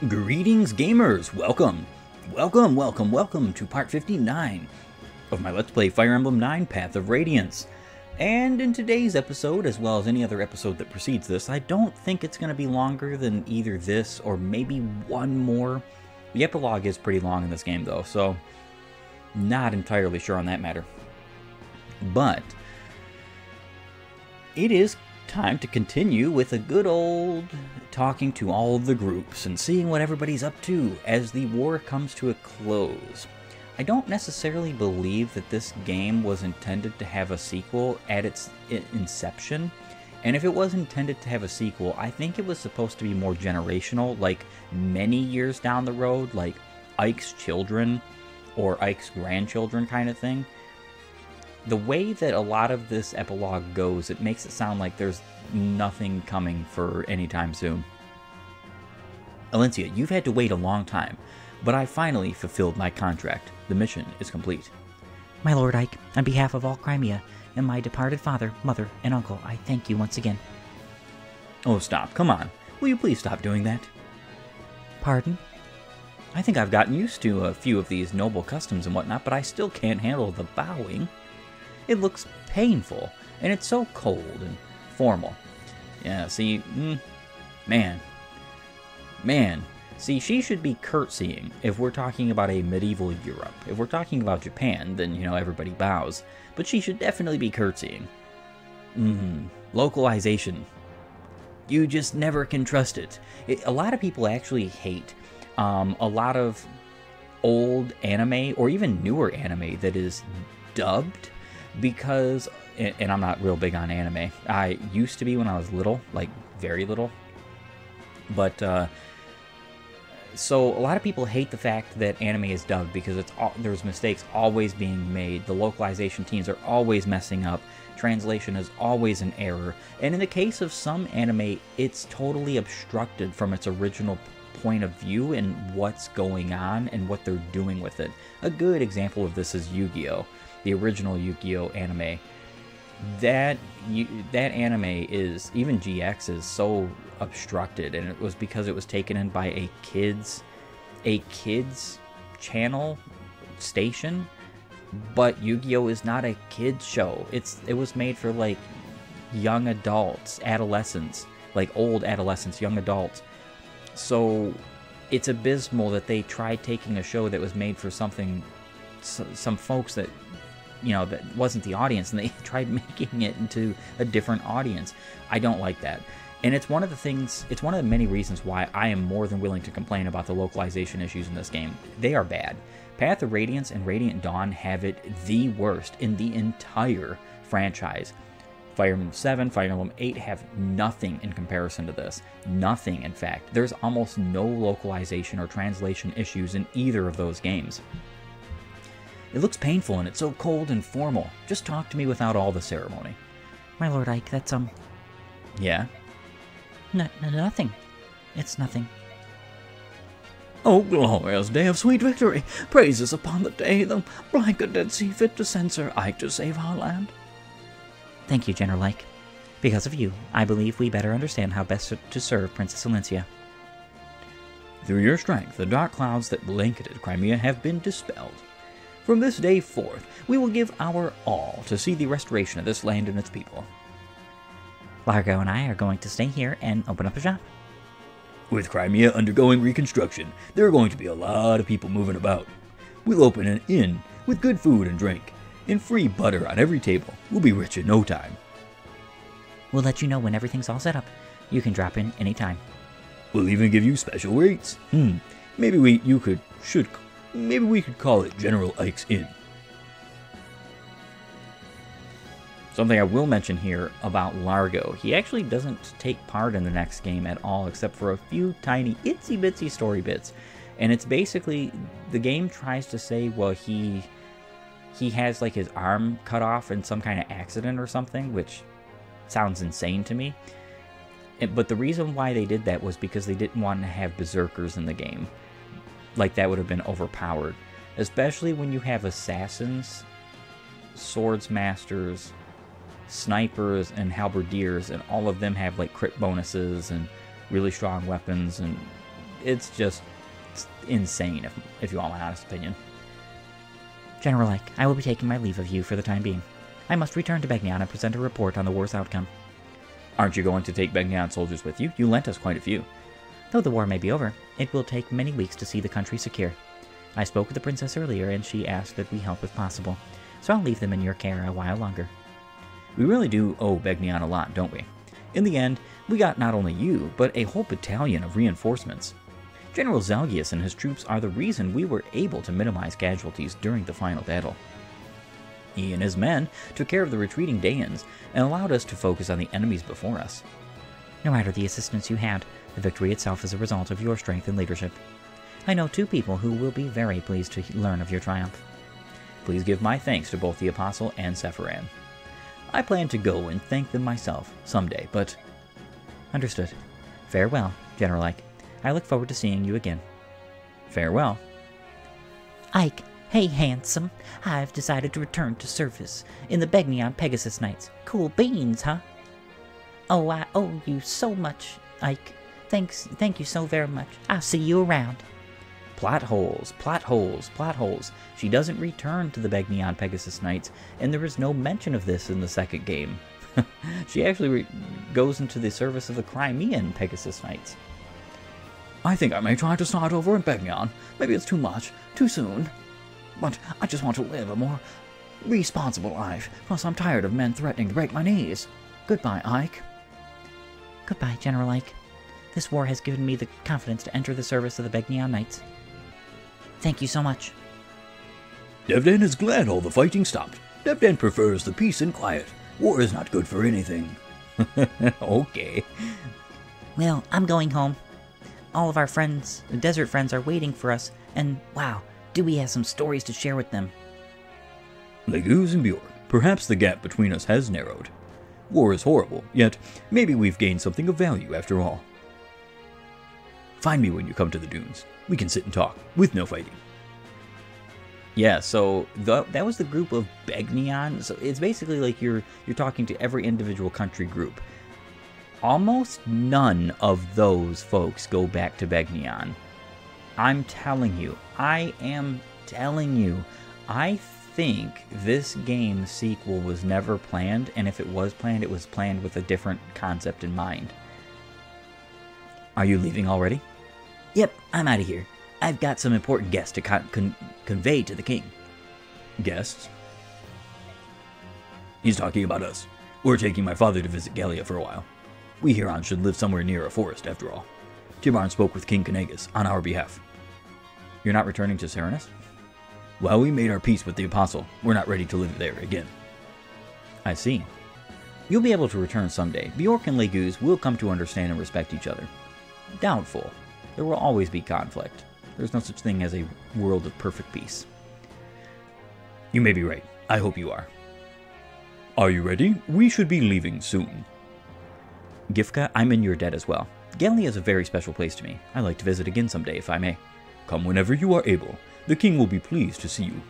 Greetings gamers! Welcome to part 59 of my Let's Play Fire Emblem 9 Path of Radiance. And in today's episode, as well as any other episode that precedes this, I don't think it's going to be longer than either this or maybe one more. The epilogue is pretty long in this game though, so not entirely sure on that matter. But it is time to continue with a good old talking to all of the groups and seeing what everybody's up to as the war comes to a close. I don't necessarily believe that this game was intended to have a sequel at its inception, and if it was intended to have a sequel, I think it was supposed to be more generational, like many years down the road, like Ike's children or Ike's grandchildren kind of thing. The way that a lot of this epilogue goes, it makes it sound like there's nothing coming for any time soon. Alencia, you've had to wait a long time, but I finally fulfilled my contract. The mission is complete. My Lord Ike, on behalf of all Crimea and my departed father, mother, and uncle, I thank you once again. Oh, stop. Come on. Will you please stop doing that? Pardon? I think I've gotten used to a few of these noble customs and whatnot, but I still can't handle the bowing. It looks painful, and it's so cold and formal. Yeah, see, man. See, she should be curtsying if we're talking about a medieval Europe. If we're talking about Japan, then, everybody bows. But she should definitely be curtsying. Localization. You just never can trust it. A lot of people actually hate a lot of old anime, or even newer anime that is dubbed, because, and I'm not real big on anime. I used to be when I was little, like very little. But, so a lot of people hate the fact that anime is dubbed because there's mistakes always being made. The localization teams are always messing up. Translation is always an error. And in the case of some anime, it's totally obstructed from its original point of view and what's going on and what they're doing with it. A good example of this is Yu-Gi-Oh! The original Yu-Gi-Oh! Anime. That anime is, even GX is so obstructed, and it was because it was taken in by a kids channel station, but Yu-Gi-Oh! Is not a kids show. It was made for like young adults, adolescents, like old adolescents, young adults. So it's abysmal that they tried taking a show that was made for some folks that that wasn't the audience, and they tried making it into a different audience. I don't like that. And it's one of the many reasons why I am more than willing to complain about the localization issues in this game. They are bad. Path of Radiance and Radiant Dawn have it the worst in the entire franchise. Fire Emblem 7, Fire Emblem 8 have nothing in comparison to this. Nothing, in fact. There's almost no localization or translation issues in either of those games. It looks painful and it's so cold and formal. Just talk to me without all the ceremony. My Lord Ike, that's, Yeah? Nothing. It's nothing. Oh, glorious day of sweet victory! Praises upon the day the blanket did see fit to censor Ike to save our land. Thank you, General Ike. Because of you, I believe we better understand how best to serve Princess Alencia. Through your strength, the dark clouds that blanketed Crimea have been dispelled. From this day forth, we will give our all to see the restoration of this land and its people. Largo and I are going to stay here and open up a shop. With Crimea undergoing reconstruction, there are going to be a lot of people moving about. We'll open an inn with good food and drink, and free butter on every table. We'll be rich in no time. We'll let you know when everything's all set up. You can drop in anytime. We'll even give you special rates. Maybe we could call it General Ike's Inn. Something I will mention here about Largo, he actually doesn't take part in the next game at all, except for a few tiny itsy bitsy story bits. And it's basically, the game tries to say, well, he has like his arm cut off in some kind of accident or something, which sounds insane to me. But the reason why they did that was because they didn't want to have berserkers in the game. Like, that would have been overpowered. Especially when you have assassins, swords masters, snipers, and halberdiers, and all of them have like crit bonuses and really strong weapons, and it's just insane, if you want my honest opinion. General Ike, I will be taking my leave of you for the time being. I must return to Begnion and present a report on the war's outcome. Aren't you going to take Begnion soldiers with you? You lent us quite a few. Though the war may be over, it will take many weeks to see the country secure. I spoke with the princess earlier, and she asked that we help if possible, so I'll leave them in your care a while longer. We really do owe Begnion a lot, don't we? In the end, we got not only you, but a whole battalion of reinforcements. General Zalgius and his troops are the reason we were able to minimize casualties during the final battle. He and his men took care of the retreating Daeans and allowed us to focus on the enemies before us. No matter the assistance you had, the victory itself is a result of your strength and leadership. I know 2 people who will be very pleased to learn of your triumph. Please give my thanks to both the Apostle and Sephiran. I plan to go and thank them myself someday, but... Understood. Farewell, General Ike. I look forward to seeing you again. Farewell. Ike, hey handsome. I've decided to return to service in the Begnion Pegasus Knights. Cool beans, huh? Oh, I owe you so much, Ike. Thank you so very much. I'll see you around. Plot holes, plot holes, plot holes. She doesn't return to the Begnion Pegasus Knights, and there is no mention of this in the second game. She actually goes into the service of the Crimean Pegasus Knights. I think I may try to start over in Begnion. Maybe it's too much, too soon. But I just want to live a more responsible life, plus I'm tired of men threatening to break my knees. Goodbye, Ike. Goodbye, General Ike. This war has given me the confidence to enter the service of the Begnion Knights. Thank you so much. Devdan is glad all the fighting stopped. Devdan prefers the peace and quiet. War is not good for anything. Okay. Well, I'm going home. All of our friends, the desert friends, are waiting for us, and wow, do we have some stories to share with them. Leguz and Bjork, perhaps the gap between us has narrowed. War is horrible, yet maybe we've gained something of value after all. Find me when you come to the dunes. We can sit and talk, with no fighting. Yeah, so that was the group of Begnion. So it's basically like you're talking to every individual country group. Almost none of those folks go back to Begnion. I'm telling you. I am telling you. I think this game's sequel was never planned, and if it was planned with a different concept in mind. Are you leaving already? Yep, I'm out of here. I've got some important guests to convey to the king. Guests? He's talking about us. We're taking my father to visit Gallia for a while. We Hurons should live somewhere near a forest, after all. Tibarn spoke with King Kanagas on our behalf. You're not returning to Serenus? While we made our peace with the Apostle, we're not ready to live there again. I see. You'll be able to return someday. Bjork and Leguz will come to understand and respect each other. Doubtful. There will always be conflict. There's no such thing as a world of perfect peace. You may be right. I hope you are. Are you ready? We should be leaving soon. Gifka, I'm in your debt as well. Gallia is a very special place to me. I'd like to visit again someday, if I may. Come whenever you are able. The king will be pleased to see you.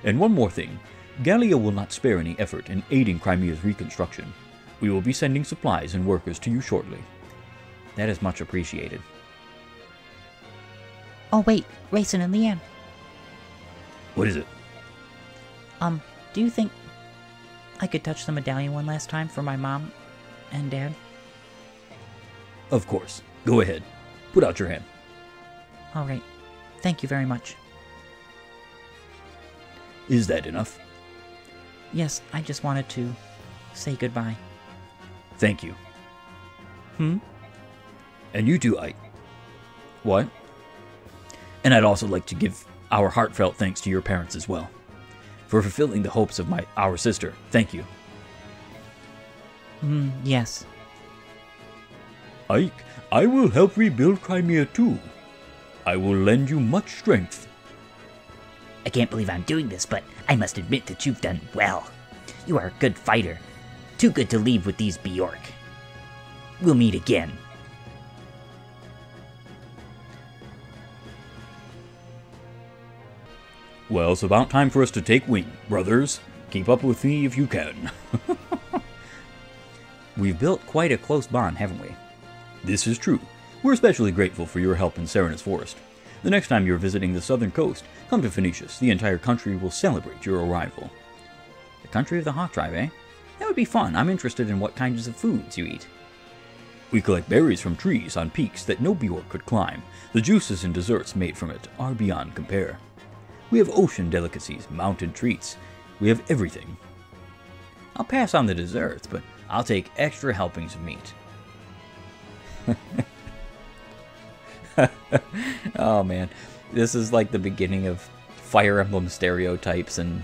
And one more thing. Gallia will not spare any effort in aiding Crimea's reconstruction. We will be sending supplies and workers to you shortly. That is much appreciated. Oh wait, Rayson and Leanne. What is it? Do you think I could touch the medallion one last time for my mom and dad? Of course. Go ahead. Put out your hand. Alright. Thank you very much. Is that enough? Yes, I just wanted to say goodbye. Thank you. And you too, Ike. What? And I'd also like to give our heartfelt thanks to your parents as well. For fulfilling the hopes of our sister. Thank you. Yes. Ike, I will help rebuild Crimea too. I will lend you much strength. I can't believe I'm doing this, but I must admit that you've done well. You are a good fighter. Too good to leave with these Bjork. We'll meet again. Well, it's about time for us to take wing, brothers. Keep up with me if you can. We've built quite a close bond, haven't we? This is true. We're especially grateful for your help in Serenus Forest. The next time you're visiting the southern coast, come to Phoenicius. The entire country will celebrate your arrival. The country of the Hawk Tribe, eh? That would be fun. I'm interested in what kinds of foods you eat. We collect berries from trees on peaks that no Bjork could climb. The juices and desserts made from it are beyond compare. We have ocean delicacies, mountain treats. We have everything. I'll pass on the desserts, but I'll take extra helpings of meat. Oh man, this is like the beginning of Fire Emblem stereotypes and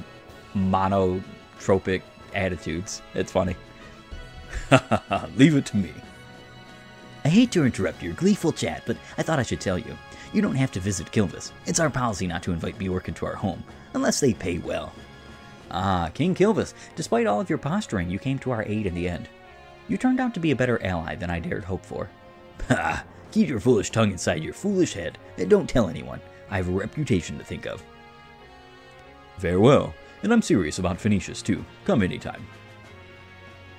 monotropic attitudes. It's funny. Leave it to me. I hate to interrupt your gleeful chat, but I thought I should tell you. You don't have to visit Kilvis. It's our policy not to invite Bjork into our home, unless they pay well. Ah, King Kilvis, despite all of your posturing, you came to our aid in the end. You turned out to be a better ally than I dared hope for. Ha! Keep your foolish tongue inside your foolish head, and don't tell anyone. I have a reputation to think of. Farewell, and I'm serious about Phoenicius too. Come anytime.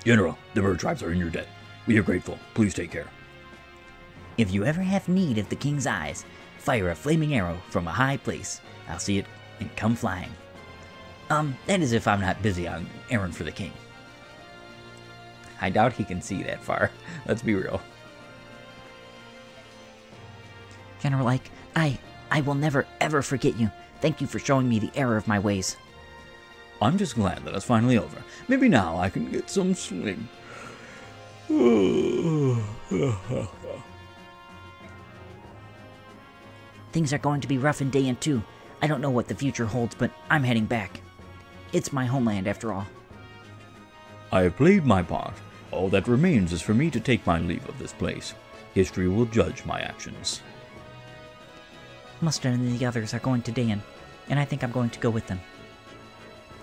General, the bird tribes are in your debt. We are grateful. Please take care. If you ever have need of the king's eyes, fire a flaming arrow from a high place. I'll see it and come flying. That is if I'm not busy on errand for the king. I doubt he can see that far. Let's be real. General Ike, I will never ever forget you. Thank you for showing me the error of my ways. I'm just glad that it's finally over. Maybe now I can get some sleep. Things are going to be rough in Dayan too. I don't know what the future holds, but I'm heading back. It's my homeland after all. I have played my part. All that remains is for me to take my leave of this place. History will judge my actions. Mustard and the others are going to Dayan, and I think I'm going to go with them.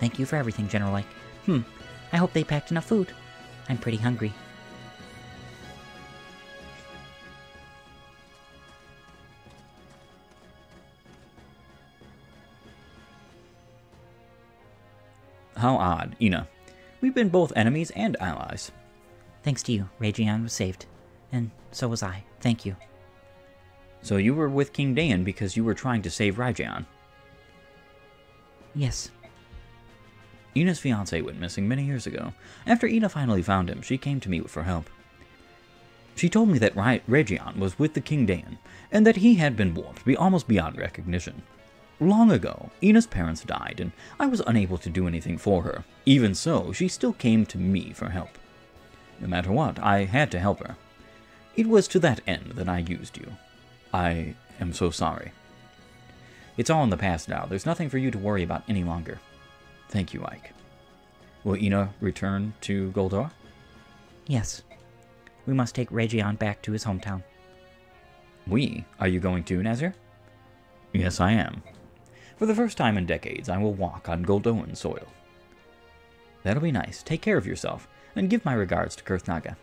Thank you for everything, General Ike. I hope they packed enough food. I'm pretty hungry. How odd, Ina. We've been both enemies and allies. Thanks to you, Radiance was saved. And so was I. Thank you. So you were with King Dayan because you were trying to save Radiance? Yes. Ina's fiancé went missing many years ago. After Ina finally found him, she came to me for help. She told me that Radiance was with the King Dayan, and that he had been warped almost beyond recognition. Long ago, Ina's parents died, and I was unable to do anything for her. Even so, she still came to me for help. No matter what, I had to help her. It was to that end that I used you. I am so sorry. It's all in the past now. There's nothing for you to worry about any longer. Thank you, Ike. Will Ina return to Goldor? Yes. We must take Radiance back to his hometown. We? Are you going to, Nazir? Yes, I am. For the first time in decades, I will walk on Goldoan soil. That'll be nice. Take care of yourself, and give my regards to Kurthnaga.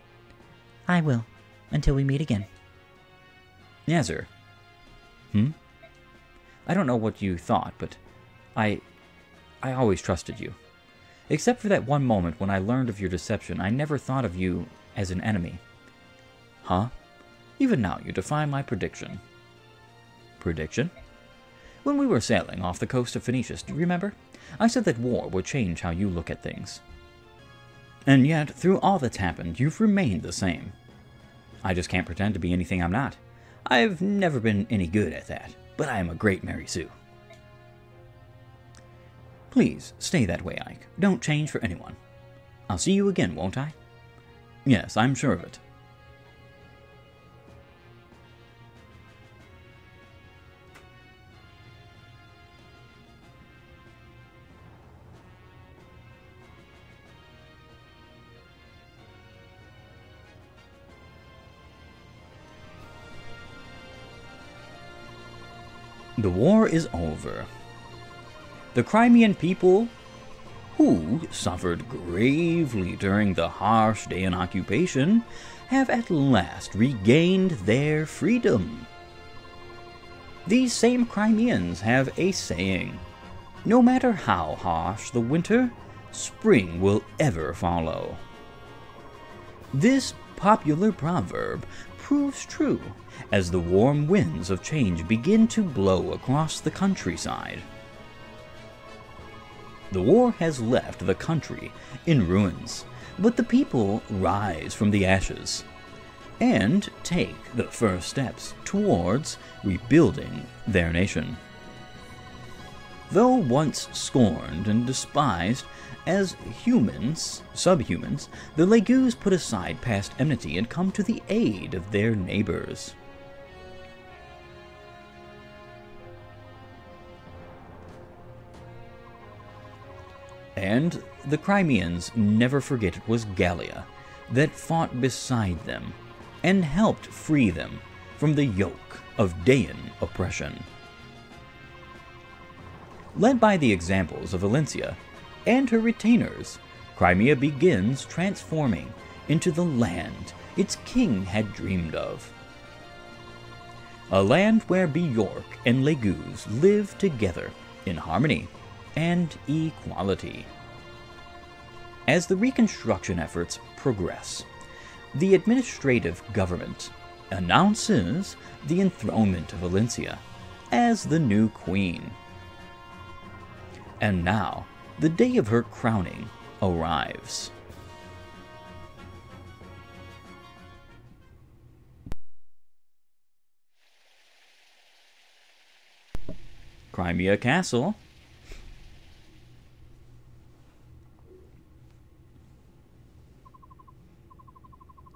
I will, until we meet again. Nazir. I don't know what you thought, but I always trusted you. Except for that one moment when I learned of your deception, I never thought of you as an enemy. Huh? Even now, you defy my prediction. Prediction? When we were sailing off the coast of Phoenicius, do you remember? I said that war would change how you look at things. And yet, through all that's happened, you've remained the same. I just can't pretend to be anything I'm not. I've never been any good at that, but I am a great Mary Sue. Please, stay that way, Ike. Don't change for anyone. I'll see you again, won't I? Yes, I'm sure of it. The war is over. The Crimean people, who suffered gravely during the harsh Dayan occupation, have at last regained their freedom. These same Crimeans have a saying: no matter how harsh the winter, spring will ever follow. This popular proverb proves true as the warm winds of change begin to blow across the countryside. The war has left the country in ruins, but the people rise from the ashes and take the first steps towards rebuilding their nation. Though once scorned and despised as subhumans, the Legus put aside past enmity and come to the aid of their neighbors. And the Crimeans never forget it was Gallia that fought beside them and helped free them from the yoke of Daean oppression. Led by the examples of Valencia and her retainers, Crimea begins transforming into the land its king had dreamed of. A land where Bjork and Legus live together in harmony and equality. As the reconstruction efforts progress, the administrative government announces the enthronement of Valencia as the new queen. And now, the day of her crowning arrives. Crimea Castle.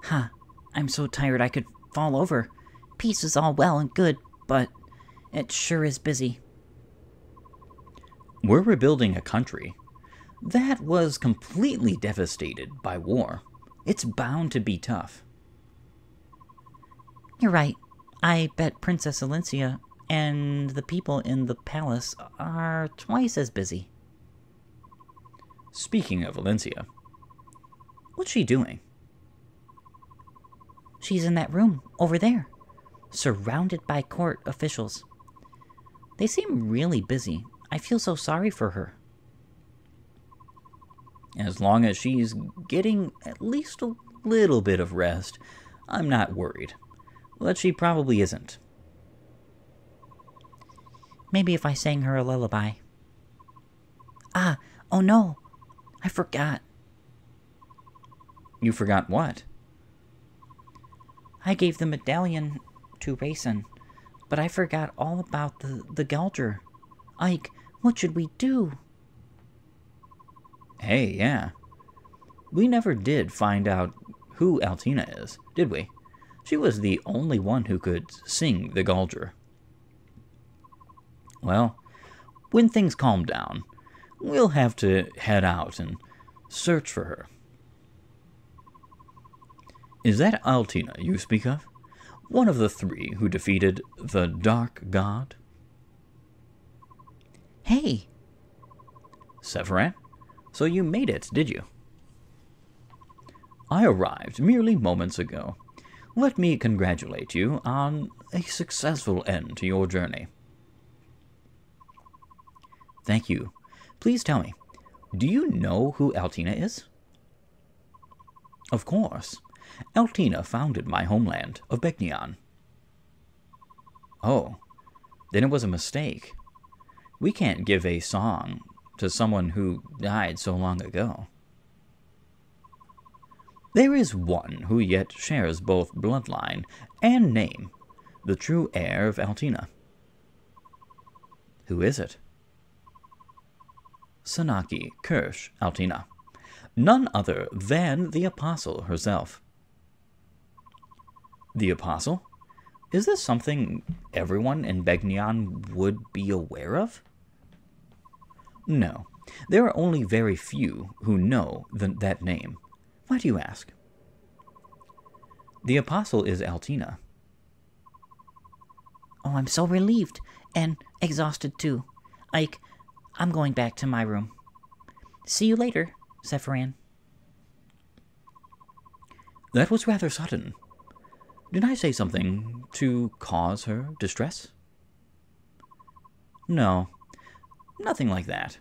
Huh, I'm so tired I could fall over. Peace is all well and good, but it sure is busy. We're rebuilding a country that was completely devastated by war. It's bound to be tough. You're right. I bet Princess Valencia and the people in the palace are twice as busy. Speaking of Valencia, what's she doing? She's in that room over there, surrounded by court officials. They seem really busy. I feel so sorry for her. As long as she's getting at least a little bit of rest, I'm not worried. But she probably isn't. Maybe if I sang her a lullaby. Oh no, I forgot. You forgot what? I gave the medallion to Rayson, but I forgot all about the Gulger. Ike, what should we do? Hey, yeah. We never did find out who Altina is, did we? She was the only one who could sing the Gulger. Well, when things calm down, we'll have to head out and search for her. Is that Altina you speak of? One of the three who defeated the Dark God? Hey! Sephiran? So you made it, did you? I arrived merely moments ago. Let me congratulate you on a successful end to your journey. Thank you. Please tell me, do you know who Altina is? Of course. Altina founded my homeland of Begnion. Oh, then it was a mistake. We can't give a song to someone who died so long ago. There is one who yet shares both bloodline and name, the true heir of Altina. Who is it? Sanaki Kirsch Altina, none other than the Apostle herself. The Apostle? Is this something everyone in Begnion would be aware of? No, there are only very few who know that name. Why do you ask? The Apostle is Altina. Oh, I'm so relieved and exhausted too. Ike, I'm going back to my room. See you later, Sephiran. That was rather sudden. Did I say something to cause her distress? No, nothing like that.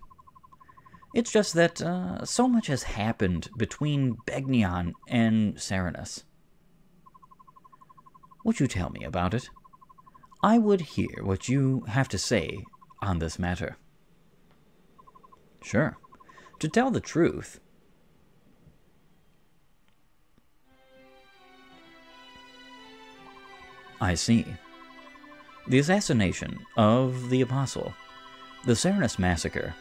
It's just that so much has happened between Begnion and Serenus. Would you tell me about it? I would hear what you have to say on this matter. Sure. To tell the truth, I see. The assassination of the Apostle, the Serenus massacre,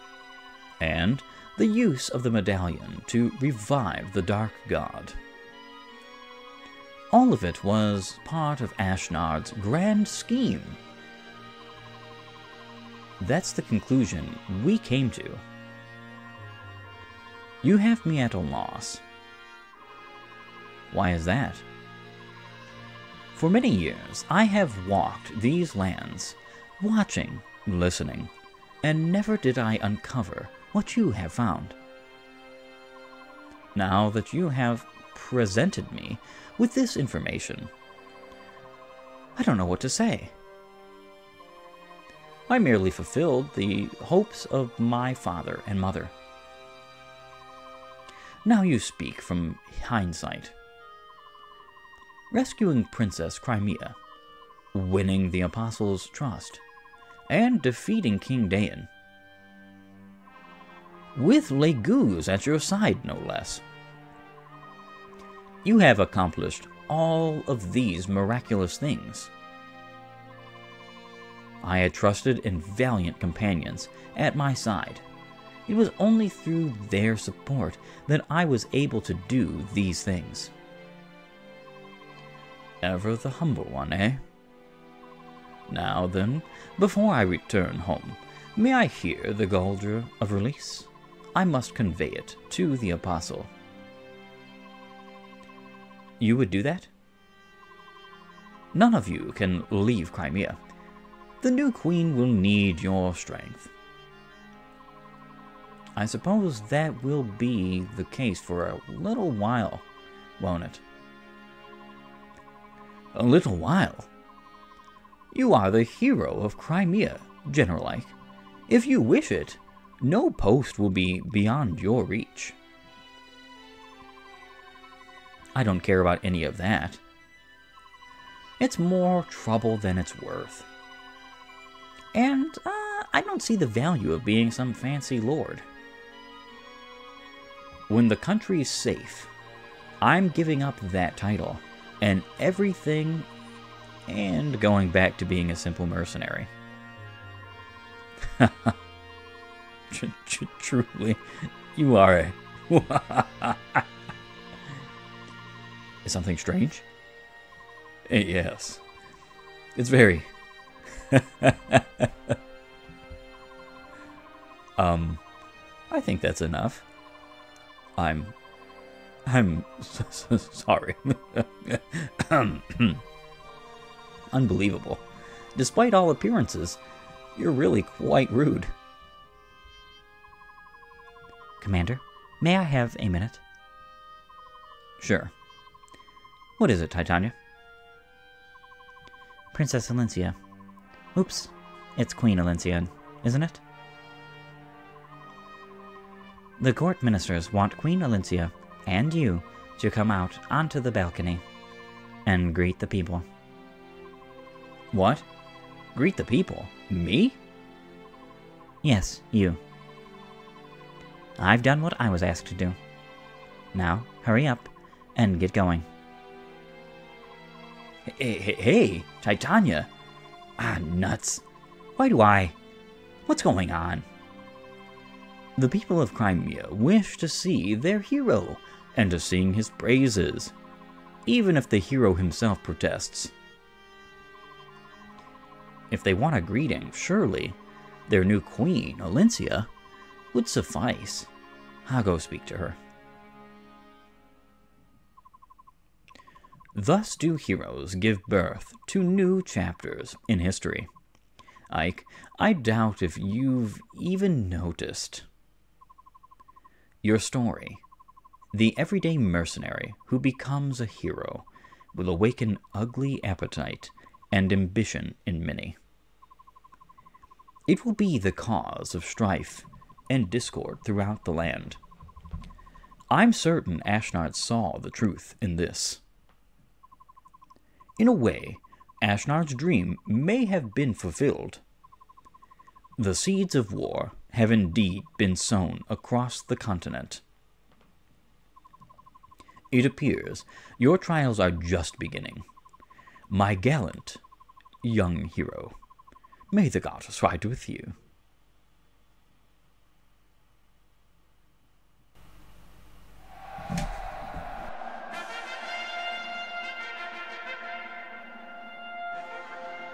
and the use of the medallion to revive the Dark God. All of it was part of Ashnod's grand scheme. That's the conclusion we came to. You have me at a loss. Why is that? For many years, I have walked these lands, watching, listening, and never did I uncover what you have found. Now that you have presented me with this information, I don't know what to say. I merely fulfilled the hopes of my father and mother. Now you speak from hindsight. Rescuing Princess Crimea, winning the Apostles' trust, and defeating King Daeon. With Leguz at your side, no less. You have accomplished all of these miraculous things. I had trusted in valiant companions at my side. It was only through their support that I was able to do these things. Ever the humble one, eh? Now then, before I return home, may I hear the Galdra of release? I must convey it to the Apostle. You would do that? None of you can leave Crimea. The new queen will need your strength. I suppose that will be the case for a little while, won't it? A little while? You are the hero of Crimea, General Ike. If you wish it, no post will be beyond your reach. I don't care about any of that. It's more trouble than it's worth. And I don't see the value of being some fancy lord. When the country's safe, I'm giving up that title and everything and going back to being a simple mercenary. Truly, you are a... Is something strange? Yes. It's very... I think that's enough. I'm sorry. Unbelievable. Despite all appearances, you're really quite rude. Commander, may I have a minute? Sure. What is it, Titania? Princess Alencia. Oops, it's Queen Alencia, isn't it? The court ministers want Queen Alencia and you to come out onto the balcony and greet the people. What? Greet the people? Me? Yes, you. I've done what I was asked to do. Now, hurry up and get going. Hey, Titania. Nuts. Why do I... What's going on? The people of Crimea wish to see their hero and to sing his praises, even if the hero himself protests. If they want a greeting, surely their new queen, Alencia, would suffice. I'll go speak to her. Thus do heroes give birth to new chapters in history. Ike, I doubt if you've even noticed. Your story, the everyday mercenary who becomes a hero, will awaken ugly appetite and ambition in many. It will be the cause of strife and discord throughout the land. I'm certain Ashnard saw the truth in this. In a way, Ashnard's dream may have been fulfilled. The seeds of war have indeed been sown across the continent. It appears your trials are just beginning. My gallant young hero, may the gods ride with you.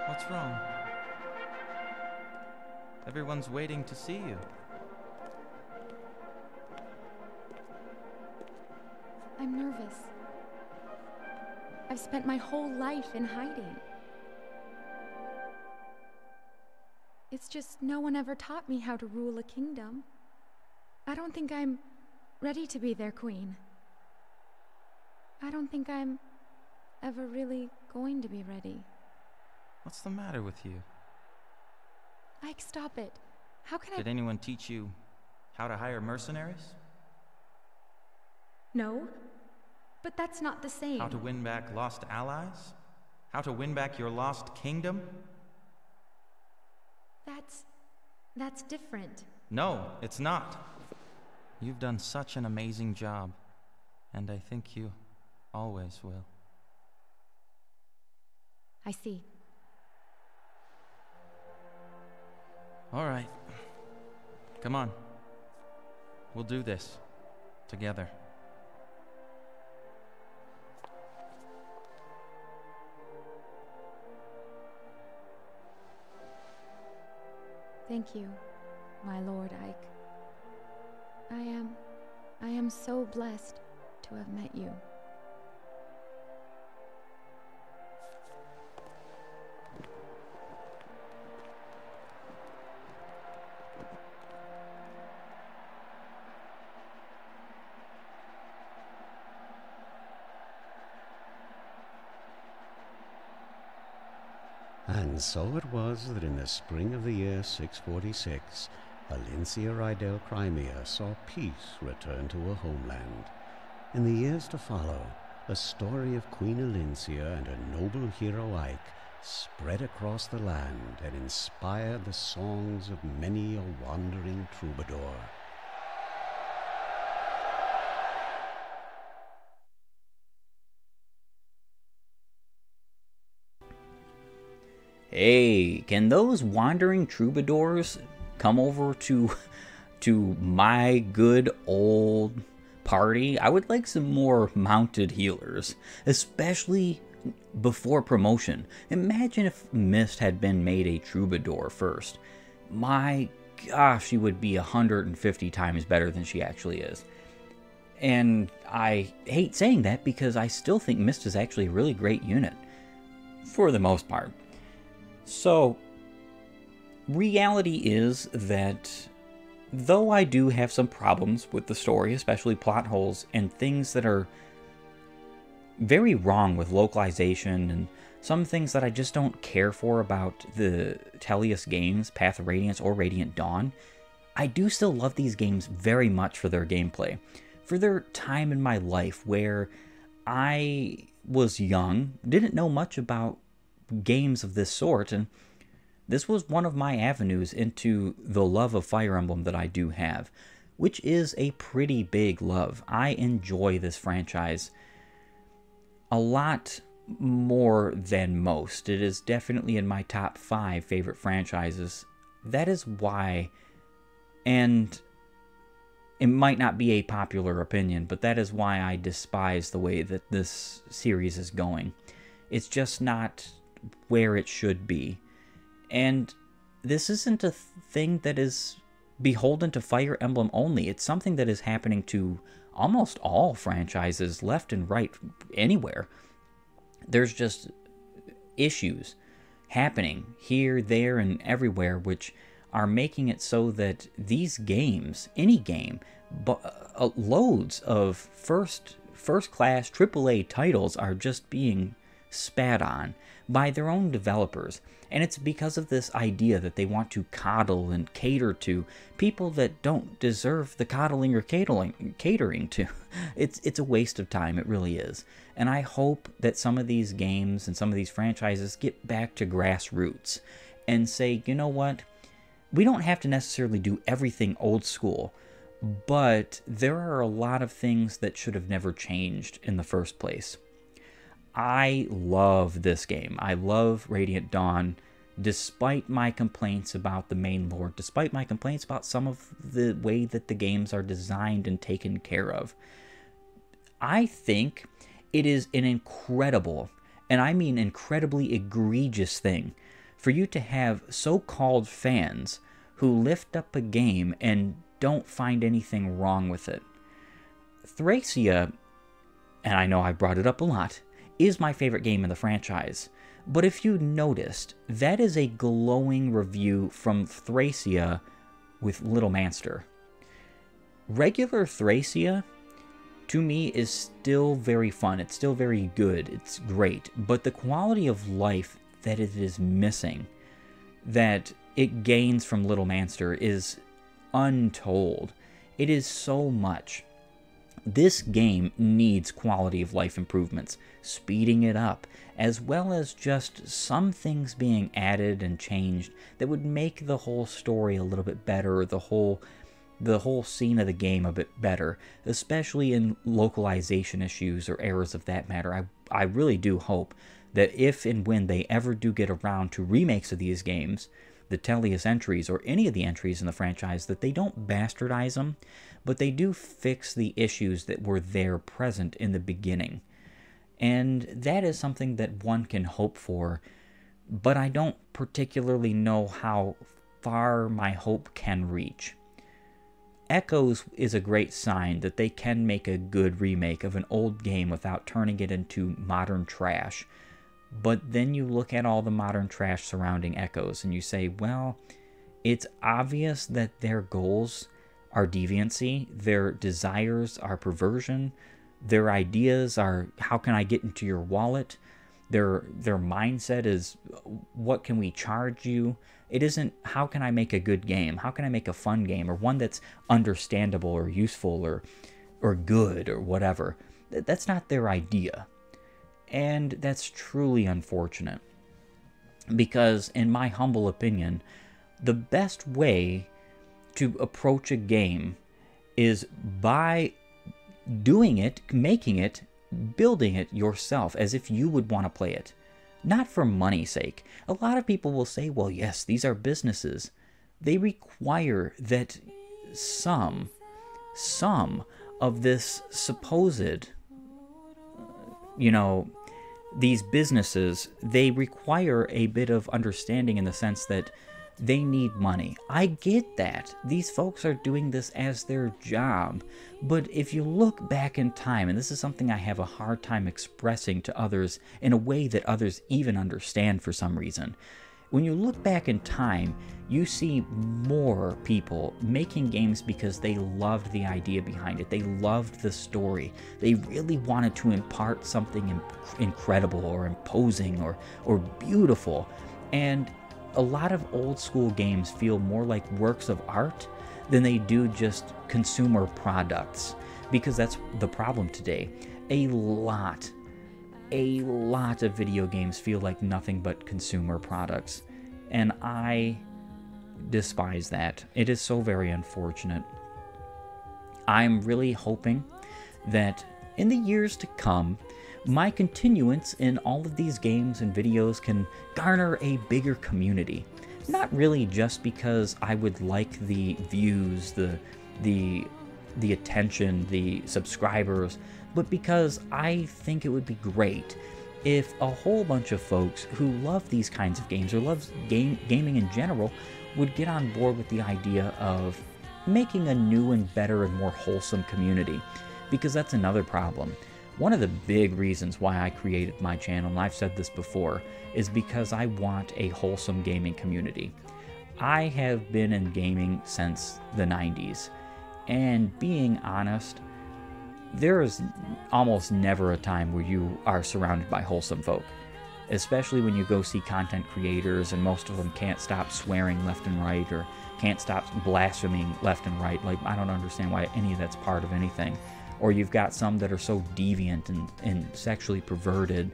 What's wrong? Everyone's waiting to see you. I'm nervous. I've spent my whole life in hiding. It's just no one ever taught me how to rule a kingdom. I don't think I'm ready to be their queen. I don't think I'm ever really going to be ready. What's the matter with you? Ike, stop it. How can Did anyone teach you how to hire mercenaries? No, but that's not the same. How to win back lost allies? How to win back your lost kingdom? That's different. No, it's not. You've done such an amazing job, and I think you always will. I see. All right. Come on. We'll do this together. Thank you, my Lord Ike. I am so blessed to have met you. And so it was that in the spring of the year 646, Alincia Rydell Crimea saw peace return to her homeland. In the years to follow, a story of Queen Alincia and her noble hero Ike spread across the land and inspired the songs of many a wandering troubadour. Hey, can those wandering troubadours come over to my good old party? I would like some more mounted healers, especially before promotion. Imagine if Mist had been made a troubadour first. My gosh, she would be 150 times better than she actually is. And I hate saying that because I still think Mist is actually a really great unit, for the most part. So, reality is that though I do have some problems with the story, especially plot holes and things that are very wrong with localization and some things that I just don't care for about the Tellius games, Path of Radiance or Radiant Dawn, I do still love these games very much for their gameplay, for their time in my life where I was young, didn't know much about games of this sort, and this was one of my avenues into the love of Fire Emblem that I do have, which is a pretty big love. I enjoy this franchise a lot more than most. It is definitely in my top 5 favorite franchises. That is why, and it might not be a popular opinion, but that is why I despise the way that this series is going. It's just not where it should be. And this isn't a thing that is beholden to Fire Emblem only. It's something that is happening to almost all franchises, left and right, anywhere. There's just issues happening here, there, and everywhere, which are making it so that these games, any game, loads of first-class AAA titles are just being spat on by their own developers. And it's because of this idea that they want to coddle and cater to people that don't deserve the coddling or catering to. It's a waste of time, it really is. And I hope that some of these games and some of these franchises get back to grassroots and say, you know what? We don't have to necessarily do everything old school, but there are a lot of things that should have never changed in the first place. I love this game. I love Radiant Dawn, despite my complaints about the main lore, despite my complaints about some of the way that the games are designed and taken care of. I think it is an incredible, and I mean incredibly egregious thing, for you to have so-called fans who lift up a game and don't find anything wrong with it. Thracia, and I know I brought it up a lot, is my favorite game in the franchise. But if you noticed, that is a glowing review from Thracia with Little Manster. Regular Thracia, to me, is still very fun. It's still very good. It's great. But the quality of life that it is missing, that it gains from Little Manster, is untold. It is so much. This game needs quality of life improvements, speeding it up, as well as just some things being added and changed that would make the whole story a little bit better, the whole scene of the game a bit better, especially in localization issues or errors of that matter. I really do hope that if and when they ever do get around to remakes of these games, the Tellius entries or any of the entries in the franchise, that they don't bastardize them, but they do fix the issues that were there present in the beginning. And that is something that one can hope for, but I don't particularly know how far my hope can reach. Echoes is a great sign that they can make a good remake of an old game without turning it into modern trash. But then you look at all the modern trash surrounding Echoes and you say, well, it's obvious that their goals are deviancy, their desires are perversion, their ideas are, how can I get into your wallet? Their mindset is, what can we charge you? It isn't, how can I make a good game? How can I make a fun game, or one that's understandable or useful or good or whatever? That's not their idea. And that's truly unfortunate. Because, in my humble opinion, the best way to approach a game is by doing it, making it, building it yourself as if you would want to play it. Not for money's sake. A lot of people will say, well, yes, these are businesses. They require that some of this supposed, these businesses, they require a bit of understanding in the sense that they need money. I get that. These folks are doing this as their job. But if you look back in time, and this is something I have a hard time expressing to others in a way that others even understand for some reason, when you look back in time, you see more people making games because they loved the idea behind it. They loved the story. They really wanted to impart something incredible or imposing or beautiful. And a lot of old school games feel more like works of art than they do just consumer products, because that's the problem today. A lot of video games feel like nothing but consumer products, and I despise that. It is so very unfortunate. I'm really hoping that in the years to come, my continuance in all of these games and videos can garner a bigger community. Not really just because I would like the views, the attention, the subscribers, but because I think it would be great if a whole bunch of folks who love these kinds of games or love gaming in general would get on board with the idea of making a new and better and more wholesome community. Because that's another problem. One of the big reasons why I created my channel, and I've said this before, is because I want a wholesome gaming community. I have been in gaming since the 90s, and being honest, there is almost never a time where you are surrounded by wholesome folk. especially when you go see content creators and most of them can't stop swearing left and right, or can't stop blaspheming left and right. Like, I don't understand why any of that's part of anything. Or you've got some that are so deviant and sexually perverted.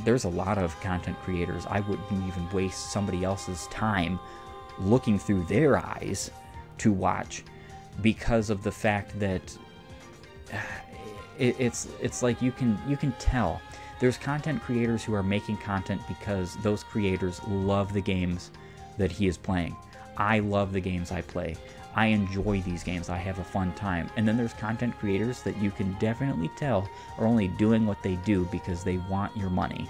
There's a lot of content creators. I wouldn't even waste somebody else's time looking through their eyes to watch, because of the fact that it's like you can tell. There's content creators who are making content because those creators love the games that he is playing. I love the games I play. I enjoy these games. I have a fun time. And then there's content creators that you can definitely tell are only doing what they do because they want your money.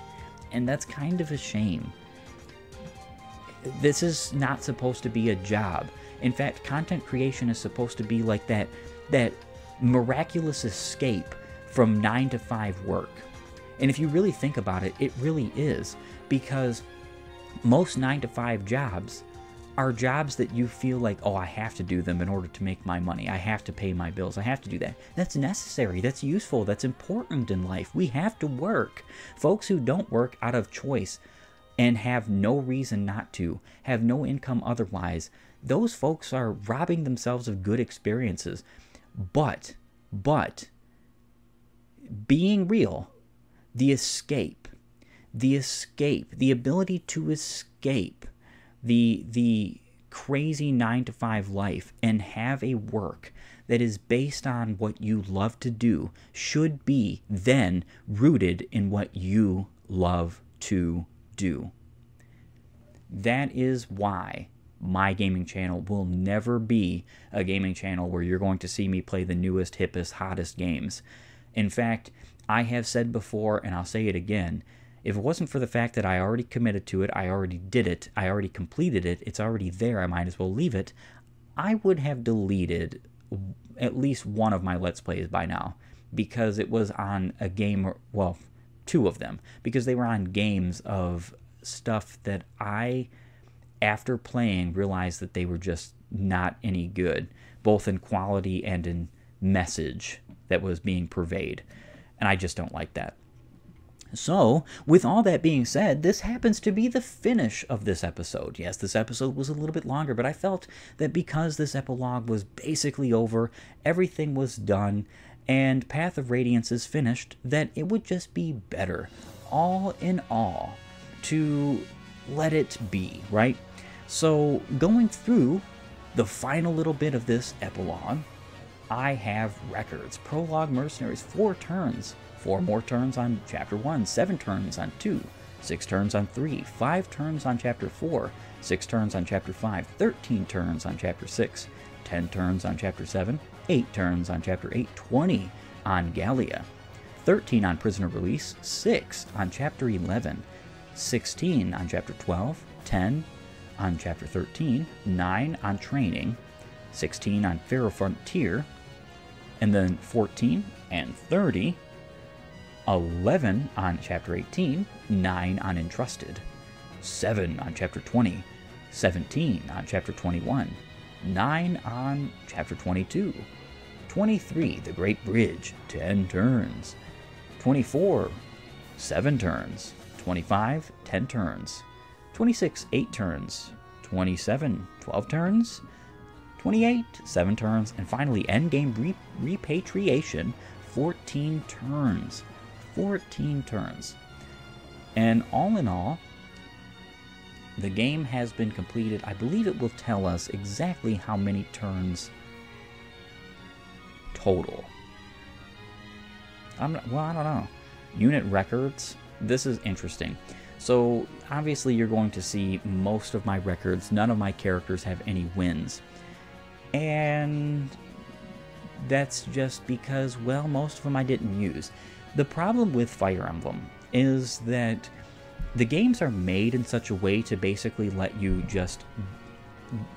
And that's kind of a shame. This is not supposed to be a job. In fact, content creation is supposed to be like that miraculous escape from 9-to-5 work. And if you really think about it, it really is. Because most 9-to-5 jobs are jobs that you feel like, oh, I have to do them in order to make my money. I have to pay my bills. I have to do that. That's necessary. That's useful. That's important in life. We have to work. Folks who don't work out of choice and have no reason not to, have no income otherwise, those folks are robbing themselves of good experiences. But, being real, the ability to escape the crazy 9-to-5 life and have a work that is based on what you love to do should be then rooted in what you love to do. That is why my gaming channel will never be a gaming channel where you're going to see me play the newest, hippest, hottest games. In fact, I have said before, and I'll say it again, if it wasn't for the fact that I already committed to it, I already did it, I already completed it, it's already there, I might as well leave it, I would have deleted at least one of my Let's Plays by now, because it was on a game, well, 2 of them, because they were on games of stuff that I, after playing, realized that they were just not any good, both in quality and in message that was being purveyed, and I just don't like that. So, with all that being said, this happens to be the finish of this episode. Yes, this episode was a little bit longer, but I felt that because this epilogue was basically over, everything was done, and Path of Radiance is finished, that it would just be better, all in all, to let it be, right? So, going through the final little bit of this epilogue, I have records. Prologue Mercenaries, 4 turns. 4 more turns on Chapter 1, 7 turns on 2, 6 turns on 3, 5 turns on Chapter 4, 6 turns on Chapter 5, 13 turns on Chapter 6, 10 turns on Chapter 7, 8 turns on Chapter 8, 20 on Gallia, 13 on Prisoner Release, 6 on Chapter 11, 16 on Chapter 12, 10 on Chapter 13, 9 on Training, 16 on Pharaoh Frontier, and then 14 and 30, 11 on Chapter 18, 9 on Entrusted, 7 on Chapter 20, 17 on Chapter 21, 9 on Chapter 22, 23, The Great Bridge, 10 turns, 24, 7 turns, 25, 10 turns, 26, 8 turns, 27, 12 turns, 28, 7 turns, and finally Endgame Repatriation, 14 turns. 14 turns. And all in all, the game has been completed. I believe it will tell us exactly how many turns total. I don't know. Unit records. This is interesting. So, obviously you're going to see most of my records. None of my characters have any wins. And that's just because, well, most of them I didn't use. The problem with Fire Emblem is that the games are made in such a way to basically let you just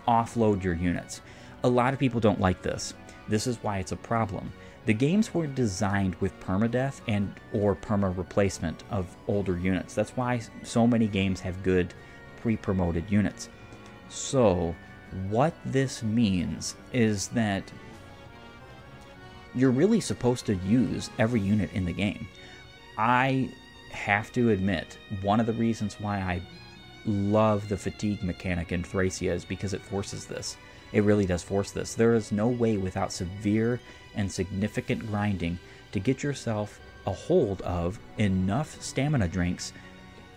offload your units. A lot of people don't like this. This is why it's a problem. The games were designed with permadeath and or perma replacement of older units. That's why so many games have good pre-promoted units. So what this means is that you're really supposed to use every unit in the game. I have to admit, one of the reasons why I love the fatigue mechanic in Thracia is because it forces this. It really does force this. There is no way without severe and significant grinding to get yourself a hold of enough stamina drinks,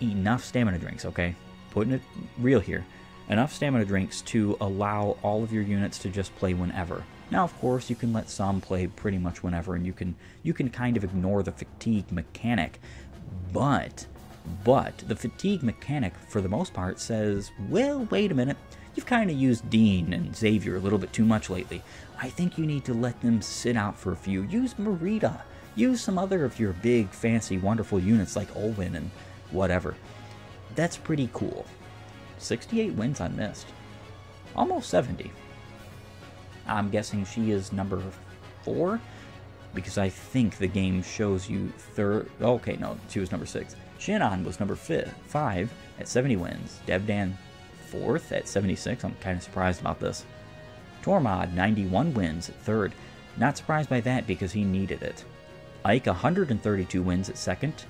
okay? Putting it real here. Enough stamina drinks to allow all of your units to just play whenever. Now, of course, you can let some play pretty much whenever, and you can kind of ignore the fatigue mechanic, but the fatigue mechanic, for the most part, says, well, wait a minute, you've kind of used Dean and Xavier a little bit too much lately. I think you need to let them sit out for a few. Use Marita. Use some other of your big, fancy, wonderful units like Olwen and whatever. That's pretty cool. 68 wins unmissed. Almost 70. I'm guessing she is number 4, because I think the game shows you third. Okay, no, she was number 6. Shinon was number 5 at 70 wins. Devdan 4th at 76. I'm kind of surprised about this. Tormod 91 wins at 3rd. Not surprised by that because he needed it. Ike 132 wins at 2nd.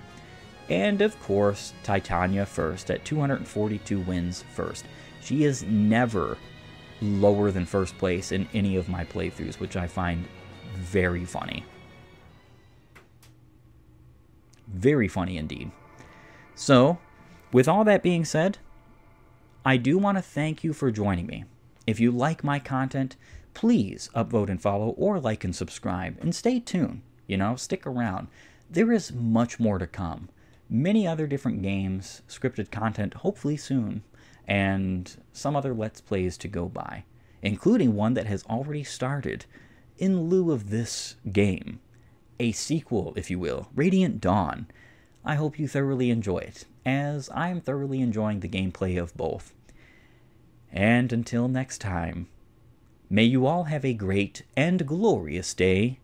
And of course, Titania 1st at 242 wins 1st. She is never lower than 1st place in any of my playthroughs, which I find very funny. Very funny indeed. So, with all that being said, I do want to thank you for joining me. If you like my content, please upvote and follow, or like and subscribe, and stay tuned. Stick around. There is much more to come. Many other different games, scripted content, hopefully soon, and some other Let's Plays to go by, including one that has already started in lieu of this game. A sequel, if you will, Radiant Dawn. I hope you thoroughly enjoy it, as I am thoroughly enjoying the gameplay of both. And until next time, may you all have a great and glorious day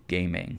gaming.